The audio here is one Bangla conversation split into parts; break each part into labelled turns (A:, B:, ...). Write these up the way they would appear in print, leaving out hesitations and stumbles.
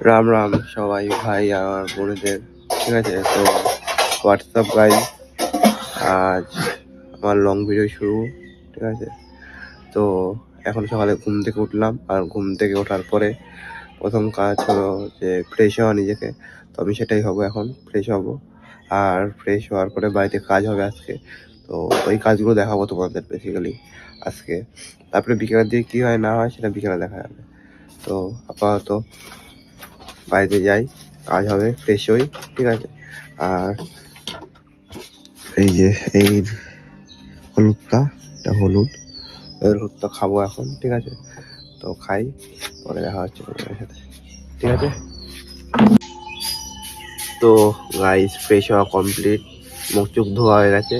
A: রাম রাম সবাই ভাই আর বোনেদের, ঠিক আছে। তো হোয়াটসঅ্যাপ গাই, আজ আমার লং ভিডিও শুরু, ঠিক আছে। তো এখন সকালে ঘুম থেকে উঠলাম, আর ঘুম থেকে ওঠার পরে প্রথম কাজ হলো যে ফ্রেশ হওয়া নিজেকে। তো আমি সেটাই হবো, এখন ফ্রেশ হব। আর ফ্রেশ হওয়ার পরে বাড়িতে কাজ হবে আজকে, তো ওই কাজগুলো দেখাবো তোমাদের বেসিক্যালি আজকে। তারপরে বিকেলের দিকে কী হয় না হয় সেটা বিকেলে দেখা যাবে। তো আপাতত বাইরে যাই, কাজ হবে, ফ্রেশ হই, ঠিক আছে। আর এই যে এই হলুদটা, এটা হলুদ, এর হলুদটা খাবো এখন, ঠিক আছে। তো খাই, পরে দেখা হচ্ছে তোমাদের সাথে, ঠিক আছে। তো গাইস, ফ্রেশ হওয়া কমপ্লিট, মুখ চোখ ধোয়া হয়ে গেছে।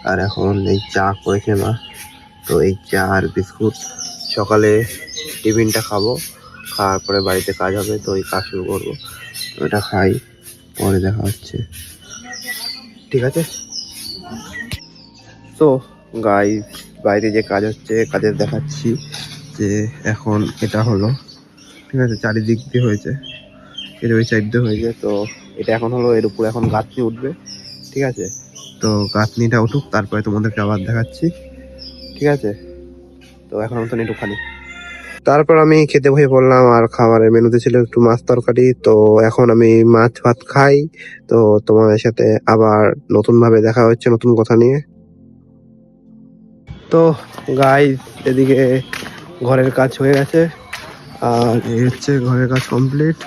A: আর এখন এই চা করেছে মা, তো এই চা আর বিস্কুট সকালে টিফিনটা খাবো। খাওয়ার পরে বাড়িতে কাজ হবে, তো ওই কাজ শুরু করবো। তো এটা খাই, পরে দেখা হচ্ছে, ঠিক আছে। তো গাইস, বাইরে যে কাজ হচ্ছে কাজের দেখাচ্ছি। যে এখন এটা হলো, ঠিক আছে, চারিদিক দিয়ে হয়েছে, এটা ওই সাইড দিয়ে হয়েছে। তো এটা এখন হলো, এর উপরে এখন গাঁথনি উঠবে, ঠিক আছে। তো গাঁথনিটা উঠুক, তারপরে তোমাদেরকে আবার দেখাচ্ছি, ঠিক আছে। তো এখন মতন একটুখানি, তারপর আমি খেতে বসে পড়লাম। আর খাবারের মেনুতে ছিল একটু মাছ তরকারি। তো এখন আমি মাছ ভাত খাই। তো তোমাদের সাথে আবার নতুন ভাবে দেখা হচ্ছে, নতুন কথা নিয়ে। তো গাইস, এদিকে ঘরের কাজ হয়ে গেছে, আর এই হচ্ছে ঘরের কাজ কমপ্লিট।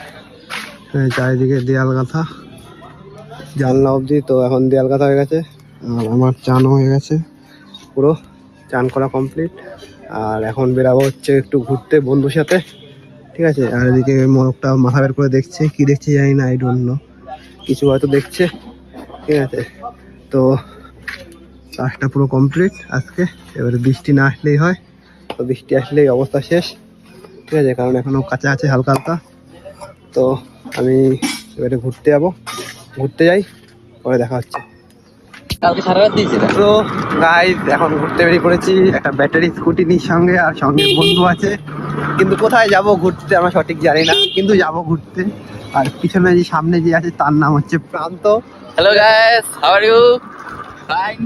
A: চারিদিকে দেয়াল গাঁথা, জানলা অবধি। তো এখন দেয়াল গাঁথা হয়ে গেছে, আর আমার চানও হয়ে গেছে, পুরো চান করা কমপ্লিট। আর এখন বেরাবো হচ্ছে একটু ঘুরতে বন্ধুর সাথে, ঠিক আছে। আর এদিকে মোরগটা মাথা বের করে দেখছে, কি দেখছে জানি না, আই ডোন্ট নো, কিছু হয়তো দেখছে, ঠিক আছে। তো কাজটা পুরো কমপ্লিট আজকে। এবারে বৃষ্টি না আসলেই হয়, তো বৃষ্টি আসলেই অবস্থা শেষ, ঠিক আছে, কারণ এখনো কাঁচা আছে হালকা হালকা। তো আমি এবারে ঘুরতে যাবো, ঘুরতে যাই, পরে দেখা হচ্ছে। তো গাইস, এখন ঘুরতে বেরিয়ে পড়েছি একটা ব্যাটারি স্কুটি নিয়ে সঙ্গে, আর সঙ্গে বন্ধু আছে। কিন্তু কোথায় যাব ঘুরতে আমরা সঠিক জানি না, কিন্তু যাব ঘুরতে। আর পিছনে যে সামনে যে আছে তার নাম হচ্ছে Pranto.
B: Hello guys, how are you? Fine.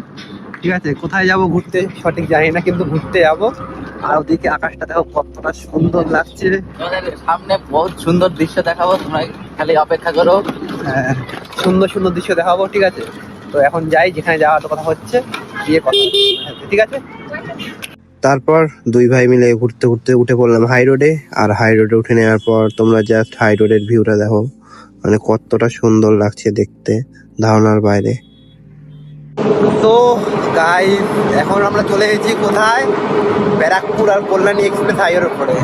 A: ঠিক আছে, কোথায় যাব ঘুরতে সঠিক জানি না, কিন্তু ঘুরতে যাব। আর ওদিকে আকাশটা দেখো কতটা সুন্দর লাগছে।
B: তোমাদের সামনে বহুত সুন্দর দৃশ্য দেখাবো, তোমরা খালি অপেক্ষা করো।
A: হ্যাঁ, সুন্দর সুন্দর দৃশ্য দেখাবো, ঠিক আছে। তো এখন যাই, যেখানে যাওয়ার কথা হচ্ছে গিয়ে কথা হচ্ছে, ঠিক আছে। তারপর দুই ভাই মিলে ঘুরতে ঘুরতে উঠে পড়লাম হাই রোডে। আর হাই রোডে উঠে নেওয়ার পর তোমরা জাস্ট হাই রোডের ভিউটা দেখো, মানে কতটা সুন্দর লাগছে দেখতে, ধারণার বাইরে। তো গাইস, এখন আমরা চলে এসেছি কোথায়, ব্যারাকপুর আর কল্যাণী এক্সপ্রেস হাইওয়ের উপরে।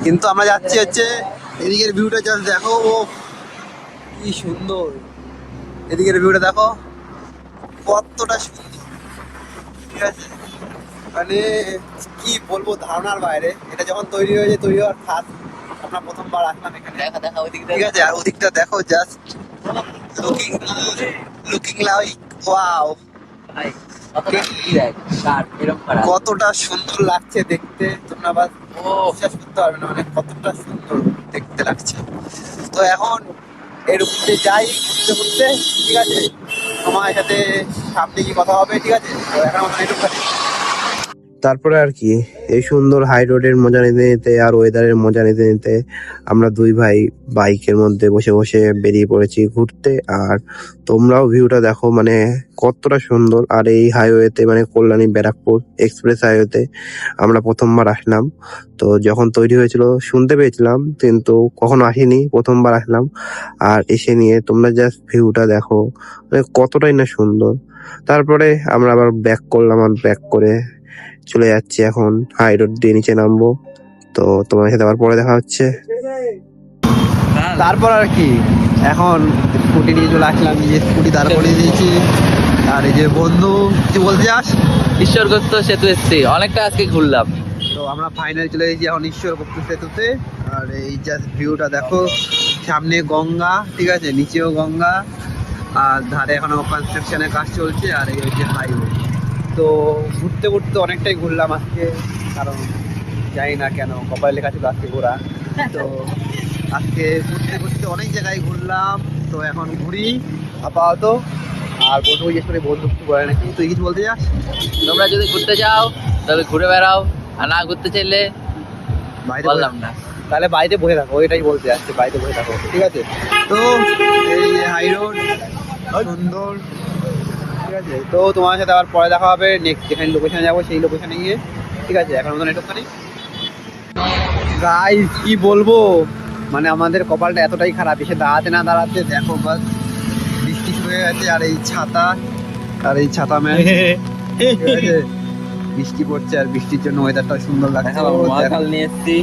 A: কিন্তু আমরা যাচ্ছি হচ্ছে, এদিকের ভিউটা জাস্ট দেখো, ও কি সুন্দর। এদিকের ভিউটা দেখো কতটা সুন্দর, ঠিক আছে। মানে কি বলবো, ধারণার বাইরে। এটা যখন তৈরি হয়েছে, তৈরি হওয়ার ফার্স্ট আমরা প্রথমবার আসলাম এখানে,
B: দেখা দেখা ওইদিকে,
A: ঠিক আছে। আর ওদিকটা দেখো, just looking looking like wow,
B: ভাই এরকম করা
A: কতটা সুন্দর লাগছে দেখতে, তোমরা বাস
B: ও
A: বিশ্বাস করতে পারবে না, মানে কতটা সুন্দর দেখতে লাগছে। তো এখন এর উপরে যাই ঘুরতে ঘুরতে, ঠিক আছে। তোমার সাথে সামনে কি কথা হবে, ঠিক আছে। তো এখন আমাদের একটু, তারপরে আর কি, এই সুন্দর হাই রোডের মজা নিতে নিতে আর ওয়েদারের মজা নিতে নিতে আমরা দুই ভাই বাইকের মধ্যে বসে বসে বেরিয়ে পড়েছি ঘুরতে। আর তোমরাও ভিউটা দেখো, মানে কতটা সুন্দর। আর এই হাইওয়েতে, মানে কল্যাণী ব্যারাকপুর এক্সপ্রেস হাইওয়েতে আমরা প্রথমবার আসলাম। তো যখন তৈরি হয়েছিল শুনতে পেয়েছিলাম, কিন্তু কখনো আসিনি, প্রথমবার আসলাম। আর এসে নিয়ে তোমরা জাস্ট ভিউটা দেখো, মানে কতটাই না সুন্দর। তারপরে আমরা আবার ব্যাক করলাম, আর ব্যাক করে চলে যাচ্ছি এখন হাই রোড দিয়ে নিচে নামবো। তো তোমার সাথে আবার পরে দেখা হচ্ছে। তারপর আর কি, এখন স্কুটি নিয়ে চলে আসলাম, নিজে স্কুটি দাঁড় করিয়ে দিয়েছি। আর এই যে বন্ধু, কি বলতে চাস?
B: ঈশ্বরগুপ্ত সেতু এসছি, অনেকটা আজকে ঘুরলাম।
A: তো আমরা ফাইনাল চলে এসেছি এখন ঈশ্বরগুপ্ত সেতুতে। আর এই জাস্ট ভিউটা দেখো, সামনে গঙ্গা, ঠিক আছে, নিচেও গঙ্গা, আর ধারে এখনো কনস্ট্রাকশনের কাজ চলছে। আর এই হচ্ছে হাইওয়ে। তো ঘুরতে ঘুরতে অনেকটাই ঘুরলাম আজকে, কারণ জানি না কেন কপালে লেখা ছিল আজকে ঘোরা। তো আজকে ঘুরতে ঘুরতে অনেক জায়গায় ঘুরলাম, তো এখন ঘুরি আপাতত। আর বন্ধু জিজ্ঞেস করে বন্ধু কিছু বলে নাকি, তুই কিছু বলতে চাস?
B: তোমরা যদি ঘুরতে যাও তবে ঘুরে বেড়াও, আর না ঘুরতে চাইলে
A: বাড়িতে
B: বললাম না।
A: তাহলে বাড়িতে বসে থাকো, এটাই বলতে যাচ্ছে, বাড়িতে বসে থাকো, ঠিক আছে? তো এই হাই রোড সুন্দর, ঠিক আছে? তো তোমার সাথে আবার পরে দেখা হবে নেক্সট যেখানে লোকেশনে যাবো সেই লোকেশনে গিয়ে, ঠিক আছে? এখন মতন একটুখানি গাইস কি বলবো, মানে আমাদের কপালটা এতটাই খারাপ, এসে দাঁড়াতে না দাঁড়াতে দেখো বাস বৃষ্টি শুরু হয়ে গেছে। আর এই ছাতা ম্যান, ঠিক আছে? বৃষ্টি পড়ছে আর বৃষ্টির জন্য ওয়েদারটা সুন্দর লাগছে।
B: মহাকাল নিয়ে এসছি,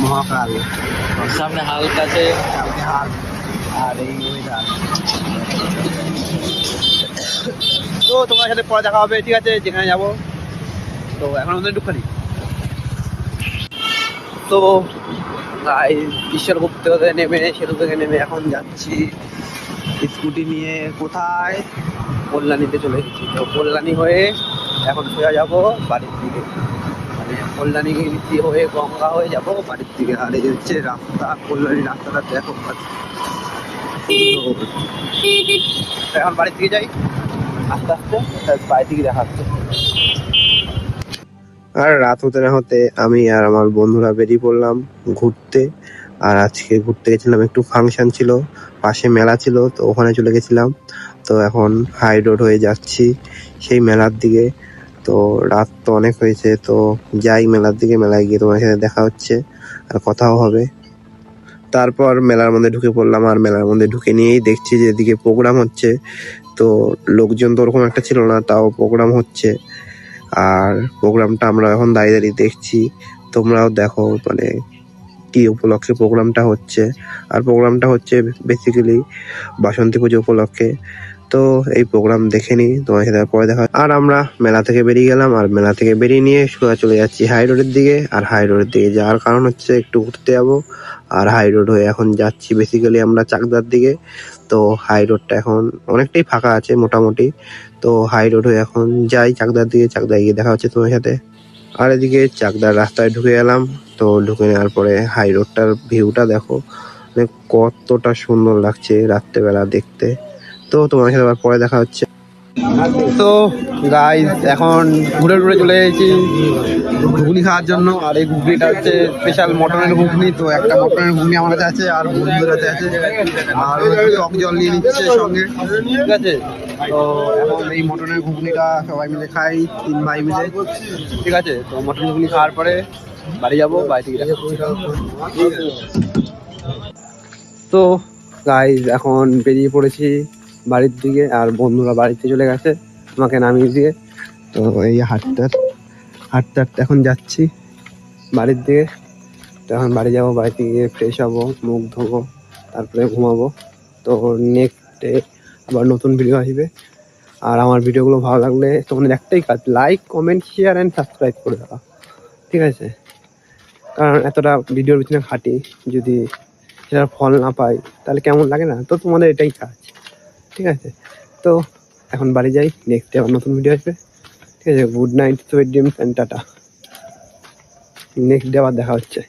A: মহাকাল
B: সামনে হাল কাছে,
A: আর এই ওয়েদার। তো তোমার সাথে পরে দেখা হবে, ঠিক আছে? যেখানে যাবো। তো এখন আমাদের একটুখানি তো ঈশ্বরগুপ্ত থেকে নেমে সেতু থেকে নেমে এখন যাচ্ছি স্কুটি নিয়ে কোথায়, কল্যাণীতে চলে এসেছি। তো কল্যাণী হয়ে এখন সোজা যাবো বাড়ির দিকে, মানে কল্যাণী হয়ে গঙ্গা হয়ে যাবো বাড়ির দিকে। আর এই হচ্ছে রাস্তা, কল্যাণীর রাস্তাটা দেখো। এখন বাড়ির দিকে যাই আস্তে আস্তে, বাড়ির দিকে দেখা হচ্ছে। আর রাত হতে না হতে আমি আর আমার বন্ধুরা বেরিয়ে পড়লাম ঘুরতে। আর আজকে ঘুরতে গেছিলাম, একটু ফাংশন ছিল, পাশে মেলা ছিল, তো ওখানে চলে গেছিলাম। তো এখন হাই রোড হয়ে যাচ্ছি সেই মেলার দিকে। তো রাত তো অনেক হয়েছে, তো যাই মেলার দিকে, মেলায় গিয়ে তোমার সাথে দেখা হচ্ছে আর কথাও হবে। তারপর মেলার মধ্যে ঢুকে পড়লাম, আর মেলার মধ্যে ঢুকে নিয়েই দেখছি যে এদিকে প্রোগ্রাম হচ্ছে। তো লোকজন তো ওরকম একটা ছিল না, তাও প্রোগ্রাম হচ্ছে। আর প্রোগ্রামটা আমরা এখন দাঁড়িয়ে দাঁড়িয়ে দেখছি, তোমরাও দেখো মানে কি উপলক্ষে প্রোগ্রামটা হচ্ছে। আর প্রোগ্রামটা হচ্ছে বেসিক্যালি বাসন্তী পুজো উপলক্ষে। তো এই প্রোগ্রাম দেখে নি, তোমার সাথে পরে দেখা। আর আমরা মেলা থেকে বেরিয়ে গেলাম, আর মেলা থেকে বেরিয়ে নিয়ে সোজা চলে যাচ্ছি হাই রোডের দিকে। আর হাই রোডের দিকে যাওয়ার কারণ হচ্ছে একটু ঘুরতে যাবো। আর হাই রোড হয়ে এখন যাচ্ছি বেসিক্যালি আমরা চাকদার দিকে। তো হাই রোডটা এখন অনেকটাই ফাঁকা আছে মোটামুটি। তো হাই রোড হয়ে এখন যাই চাকদার দিকে, চাকদায় গিয়ে দেখা হচ্ছে তোমার সাথে। আর এদিকে চাকদার রাস্তায় ঢুকে গেলাম। তো ঢুকে নেওয়ার পরে হাই রোডটার ভিউটা দেখো, মানে কতটা সুন্দর লাগছে রাত্রেবেলা দেখতে। তো তোমার সাথে আবার পরে দেখা হচ্ছে। তো গাইস এখন ঘুরে ঘুরে চলে এসেছি ঘুগনি খাওয়ার জন্য। আর এই ঘুগনিটা হচ্ছে স্পেশাল মটনের ঘুগনি। তো একটা মটনের ঘুগনি আমার কাছে আছে, আর বন্ধুদের কাছে আছে, আর টক জল নিয়ে নিচ্ছে সঙ্গে, ঠিক আছে? তো এখন এই মটনের ঘুগনিটা সবাই মিলে খাই, 3 ভাই মিলে, ঠিক আছে? তো মটন ঘুগনি খাওয়ার পরে বাড়ি যাবো, বাড়ি থেকে দেখা হচ্ছে। তো গাইস এখন বেরিয়ে পড়েছি বাড়ির দিকে, আর বন্ধুরা বাড়িতে চলে গেছে আমাকে নামিয়ে দিয়ে। তো এই হাঁটতে হাঁটতে এখন যাচ্ছি বাড়ির দিকে। তো এখন বাড়ি যাবো, বাড়িতে গিয়ে ফ্রেশ হবো, মুখ ধোবো, তারপরে ঘুমাবো। তো নেক্সট ডে আবার নতুন ভিডিও আসবে। আর আমার ভিডিওগুলো ভালো লাগলে তোমাদের একটাই কাজ, like comment share and subscribe করে দেওয়া, ঠিক আছে? কারণ এতটা ভিডিওর পিছনে খাটি, যদি সেটার ফল না পাই তাহলে কেমন লাগে না? তো তোমাদের এটাই কাজ, ঠিক আছে? তো এখন বাড়ি যাই, নেক্সট ডে আবার নতুন ভিডিও আসবে, ঠিক আছে? Good night, sweet dreams and tata. Next day আবার দেখা হচ্ছে।